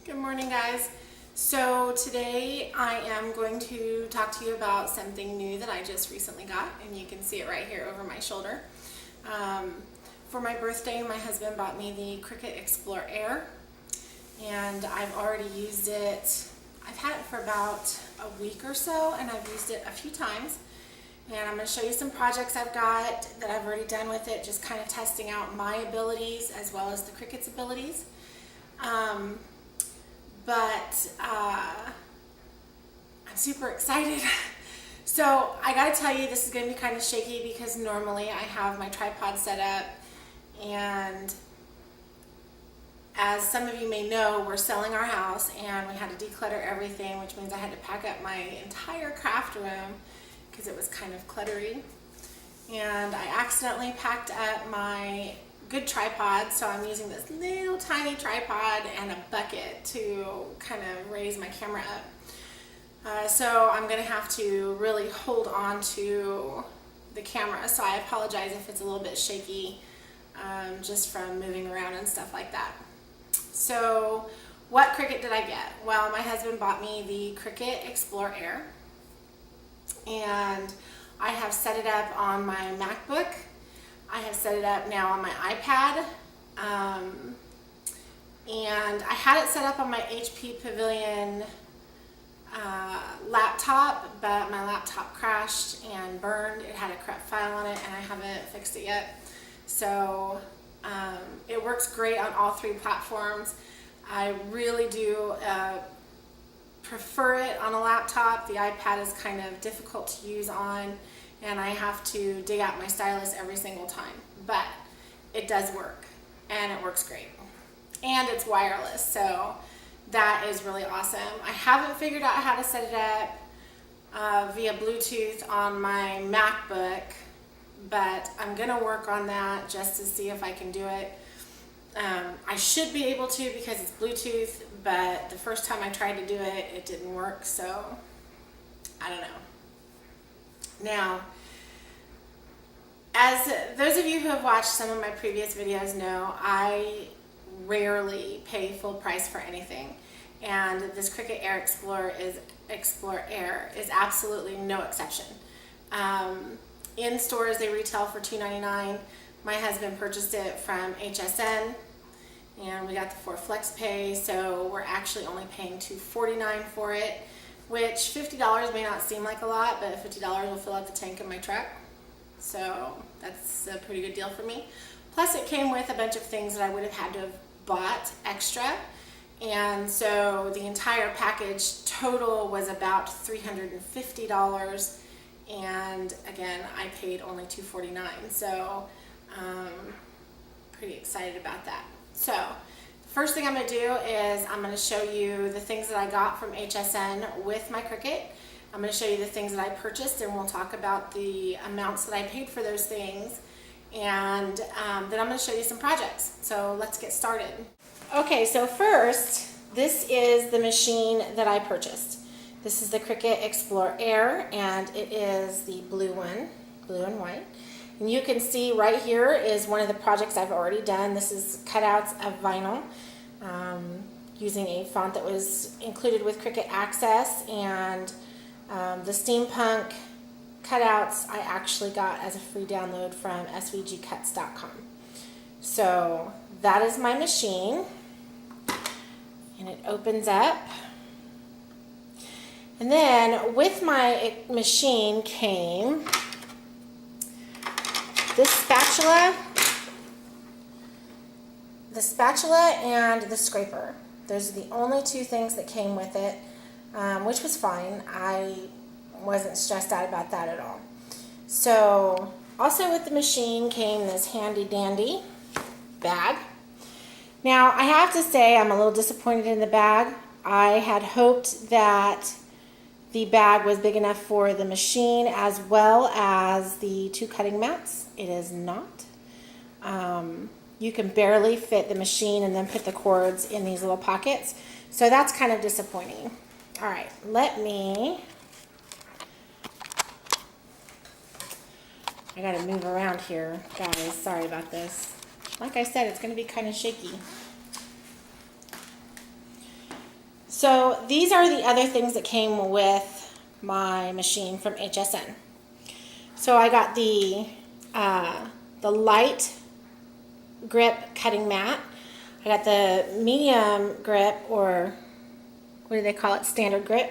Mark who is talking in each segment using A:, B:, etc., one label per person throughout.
A: Good morning, guys. So today I am going to talk to you about something new that I just recently got, and you can see it right here over my shoulder. For my birthday, my husband bought me the Cricut Explore Air, and I've already used it. I've had it for about a week or so, and I've used it a few times. And I'm going to show you some projects I've got that I've already done with it, just kind of testing out my abilities as well as the Cricut's abilities. I'm super excited. So I gotta tell you, this is gonna be kind of shaky because normally I have my tripod set up, and as some of you may know, we're selling our house and we had to declutter everything, which means I had to pack up my entire craft room because it was kind of cluttery. And I accidentally packed up my good tripod, so I'm using this little tiny tripod and a bucket to kind of raise my camera up. So I'm gonna have to really hold on to the camera, so I apologize if it's a little bit shaky, just from moving around and stuff like that. So what Cricut did I get? Well, my husband bought me the Cricut Explore Air, and I have set it up on my MacBook. I have set it up now on my iPad, and I had it set up on my HP Pavilion laptop, but my laptop crashed and burned. It had a corrupt file on it, and I haven't fixed it yet. So it works great on all three platforms. I really do prefer it on a laptop. The iPad is kind of difficult to use on, and I have to dig out my stylus every single time, but it does work, and it works great, and it's wireless, so that is really awesome. I haven't figured out how to set it up via Bluetooth on my MacBook, but I'm gonna work on that just to see if I can do it. I should be able to because it's Bluetooth, but the first time I tried to do it, it didn't work, so I don't know. Now, as those of you who have watched some of my previous videos know, I rarely pay full price for anything, and this Cricut Explore Air is absolutely no exception. In stores they retail for $2.99. My husband purchased it from HSN, and we got the 4 flex pay, so we're actually only paying $2.49 for it, which $50 may not seem like a lot, but $50 will fill up the tank in my truck. So that's a pretty good deal for me. Plus it came with a bunch of things that I would have had to have bought extra. And so the entire package total was about $350. And again, I paid only $2.49. So pretty excited about that. So first thing I'm going to do is I'm going to show you the things that I got from HSN with my Cricut. I'm going to show you the things that I purchased, and we'll talk about the amounts that I paid for those things, and then I'm going to show you some projects. So let's get started. Okay, so first, this is the machine that I purchased. This is the Cricut Explore Air, and it is the blue one, blue and white. And you can see right here is one of the projects I've already done. This is cutouts of vinyl using a font that was included with Cricut Access, and the steampunk cutouts I actually got as a free download from svgcuts.com. So that is my machine, and it opens up. And then with my machine came this spatula, and the scraper. Those are the only two things that came with it, which was fine. I wasn't stressed out about that at all. So also with the machine came this handy dandy bag. Now I have to say I'm a little disappointed in the bag. I had hoped that the bag was big enough for the machine as well as the 2 cutting mats. It is not. You can barely fit the machine and then put the cords in these little pockets. So that's kind of disappointing. All right, I gotta move around here, guys. Sorry about this. Like I said, it's gonna be kind of shaky. So these are the other things that came with my machine from HSN. So I got the light grip cutting mat. I got the medium grip, or what do they call it, standard grip.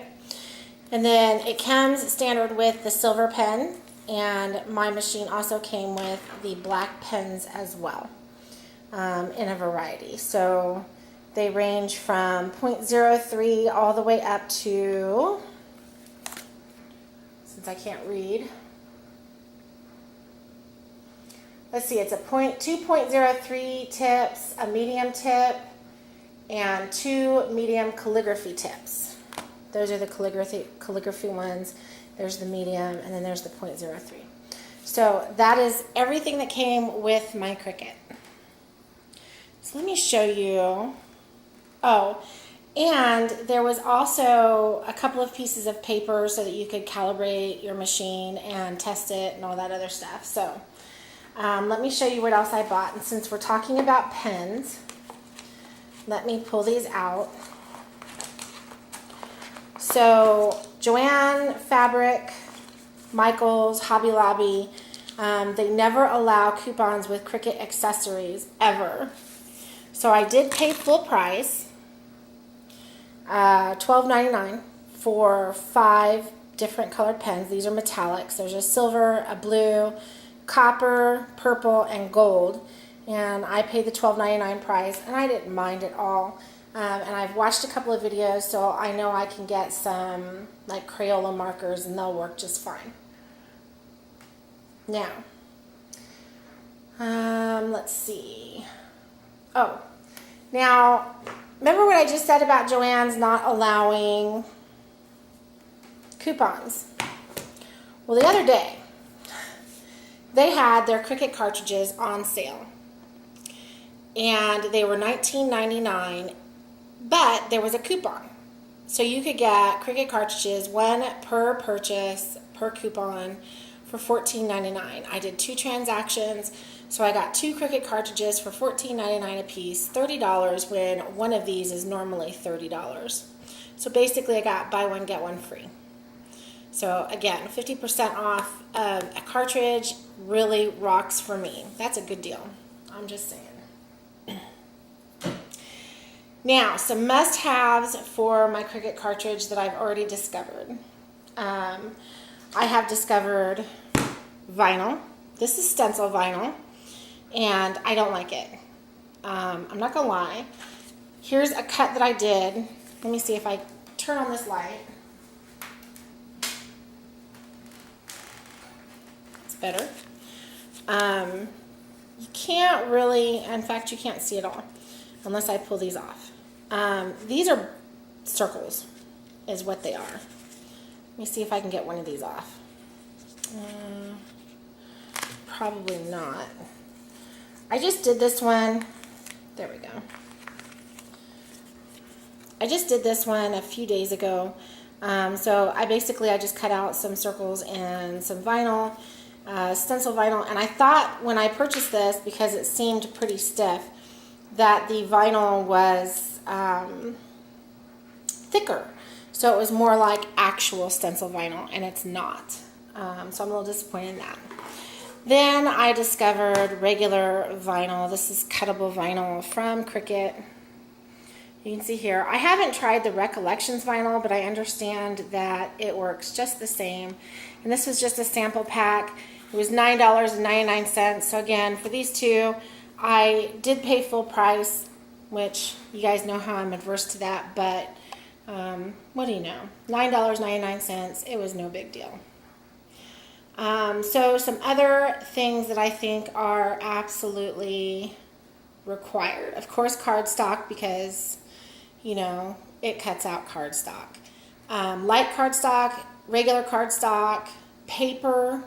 A: And then it comes standard with the silver pen, and my machine also came with the black pens as well, in a variety. So they range from 0.03 all the way up to, since I can't read, let's see, it's a 2.03 tips, a medium tip, and 2 medium calligraphy tips. Those are the calligraphy ones. There's the medium, and then there's the 0.03. So that is everything that came with my Cricut. So let me show you. Oh, and there was also a couple of pieces of paper so that you could calibrate your machine and test it and all that other stuff. So let me show you what else I bought. And since we're talking about pens, let me pull these out. So Joann Fabric, Michaels, Hobby Lobby, they never allow coupons with Cricut accessories ever. So I did pay full price, $12.99 for 5 different colored pens. These are metallics. There's a silver, a blue, copper, purple, and gold. And I paid the $12.99 price, and I didn't mind at all. And I've watched a couple of videos, so I know I can get some like Crayola markers, and they'll work just fine. Now, let's see. Oh, now, remember what I just said about Joann's not allowing coupons? Well, the other day, they had their Cricut cartridges on sale, and they were $19.99, but there was a coupon. So you could get Cricut cartridges, 1 per purchase, per coupon, for $14.99. I did 2 transactions, so I got 2 Cricut cartridges for $14.99 a piece, $30 when one of these is normally $30. So basically I got buy one, get one free. So again, 50% off of a cartridge really rocks for me. That's a good deal. I'm just saying. Now, some must-haves for my Cricut cartridge that I've already discovered. I have discovered vinyl. This is stencil vinyl, and I don't like it. I'm not gonna lie. Here's a cut that I did. Let me see if I turn on this light. It's better. You can't really, in fact, you can't see it all unless I pull these off. These are circles, is what they are. Let me see if I can get one of these off. Probably not. I just did this one. There we go. I just did this one a few days ago. So I just cut out some circles and some vinyl, stencil vinyl, and I thought when I purchased this, because it seemed pretty stiff, that the vinyl was thicker. So it was more like actual stencil vinyl, and it's not. So I'm a little disappointed in that. Then I discovered regular vinyl. This is cuttable vinyl from Cricut. You can see here. I haven't tried the Recollections vinyl, but I understand that it works just the same. And this was just a sample pack. It was $9.99. So again, for these two, I did pay full price, which you guys know how I'm adverse to that, but what do you know? $9.99, it was no big deal. So some other things that I think are absolutely required. Of course, cardstock, because, you know, it cuts out cardstock. Light cardstock, regular cardstock, paper,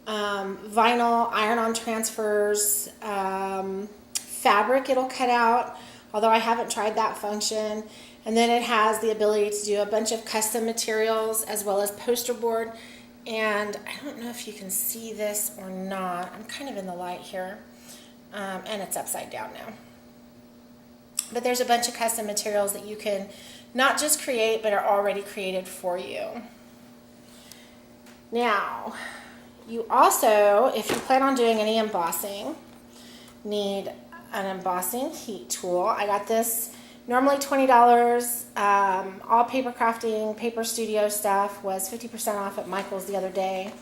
A: vinyl, iron-on transfers, fabric it'll cut out, although I haven't tried that function. And then it has the ability to do a bunch of custom materials as well as poster board. And I don't know if you can see this or not. I'm kind of in the light here. And it's upside down But there's a bunch of custom materials that you can not just create, but are already created for you. Now, you also, if you plan on doing any embossing, need an embossing heat tool. I got this normally $20. All paper crafting, paper studio stuff was 50% off at Michael's the other day.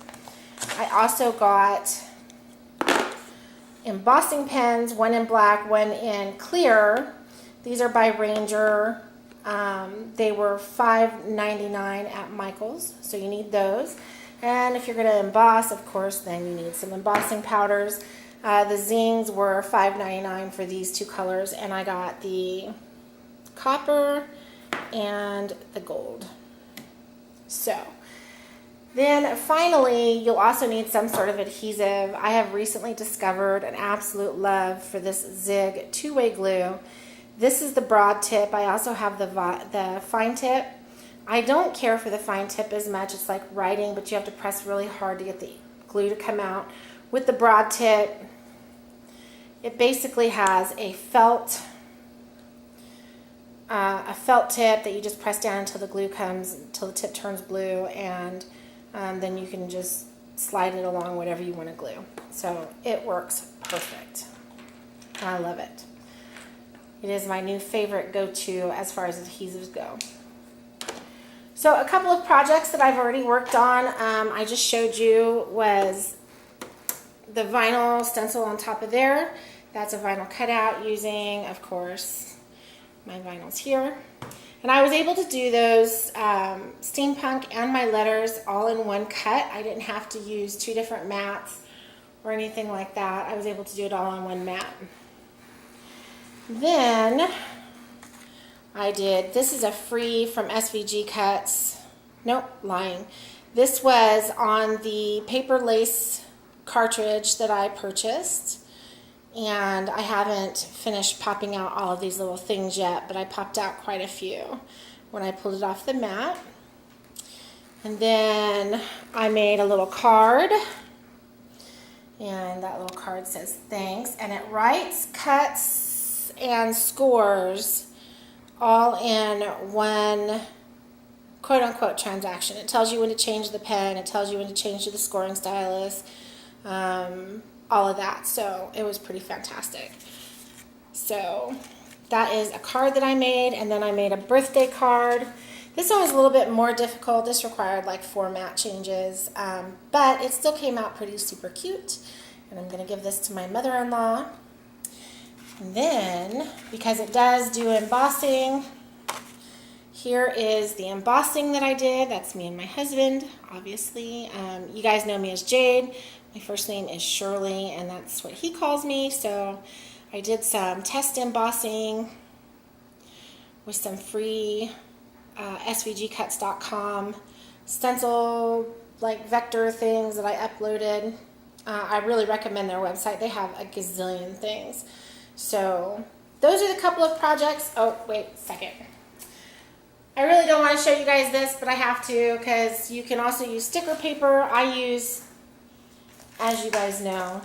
A: I also got embossing pens, one in black, one in clear. These are by Ranger. They were $5.99 at Michael's, so you need those. And if you're going to emboss, of course, then you need some embossing powders. The zings were $5.99 for these two colors, and I got the copper and the gold. So then finally, you'll also need some sort of adhesive. I have recently discovered an absolute love for this Zig two-way glue. This is the broad tip. I also have the fine tip. I don't care for the fine tip as much. It's like writing, but you have to press really hard to get the glue to come out. With the broad tip, it basically has a felt tip that you just press down until the glue comes, until the tip turns blue, and then you can just slide it along whatever you want to glue. So it works perfect. I love it. It is my new favorite go-to as far as adhesives go. So a couple of projects that I've already worked on, I just showed you, was the vinyl stencil on top of there. That's a vinyl cutout using, of course, my vinyls here. And I was able to do those steampunk and my letters all in one cut. I didn't have to use two different mats or anything like that. I was able to do it all on one mat. Then I did, this is a free from SVG Cuts. Nope, lying. This was on the paper lace cartridge that I purchased. And I haven't finished popping out all of these little things yet, but I popped out quite a few when I pulled it off the mat. And then I made a little card. And that little card says thanks. And it writes, cuts, and scores all in one quote-unquote transaction. It tells you when to change the pen, it tells you when to change to the scoring stylus, all of that. So it was pretty fantastic. So that is a card that I made, and then I made a birthday card. This one was a little bit more difficult. This required like 4 mat changes, but it still came out pretty super cute. And I'm going to give this to my mother-in-law. And then, because it does do embossing, here is the embossing that I did. That's me and my husband, obviously. You guys know me as Jade. My first name is Shirley, and that's what he calls me. So I did some test embossing with some free svgcuts.com stencil, like vector things that I uploaded. I really recommend their website. They have a gazillion things. So those are the couple of projects. Oh, wait a second. I really don't want to show you guys this, but I have to, because you can also use sticker paper. I use, as you guys know,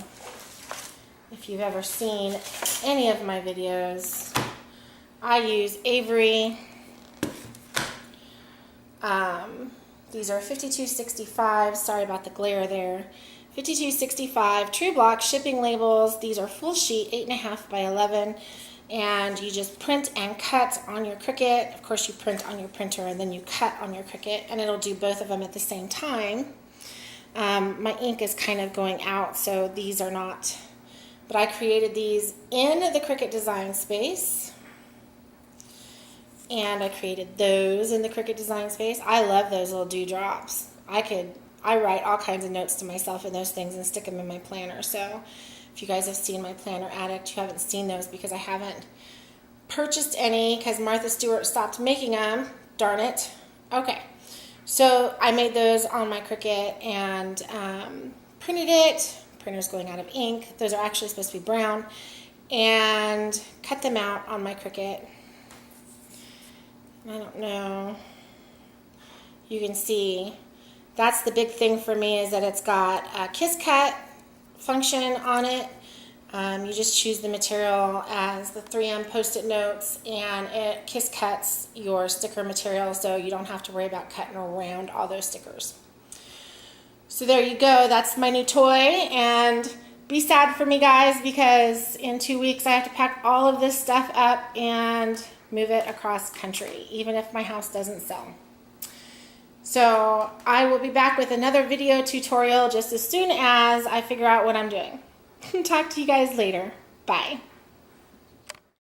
A: if you've ever seen any of my videos, I use Avery. These are 5265. Sorry about the glare there. 5265 True Block shipping labels. These are full sheet, 8.5 by 11, and you just print and cut on your Cricut. Of course, you print on your printer and then you cut on your Cricut, and it'll do both of them at the same time. My ink is kind of going out, so these are not, but I created these in the Cricut design space, and I created those in the Cricut design space. I love those little dewdrops. I write all kinds of notes to myself in those things and stick them in my planner. So if you guys have seen my Planner Addict, you haven't seen those because I haven't purchased any because Martha Stewart stopped making them. Darn it. Okay. So I made those on my Cricut and printed it. Printer's going out of ink. Those are actually supposed to be brown. And cut them out on my Cricut. I don't know. You can see. That's the big thing for me, is that it's got a Kiss Cut function on it. You just choose the material as the 3M Post-it notes, and it kiss cuts your sticker material, so you don't have to worry about cutting around all those stickers. So there you go. That's my new toy, and be sad for me, guys, because in 2 weeks I have to pack all of this stuff up and move it across country, even if my house doesn't sell. So I will be back with another video tutorial just as soon as I figure out what I'm doing. Talk to you guys later. Bye.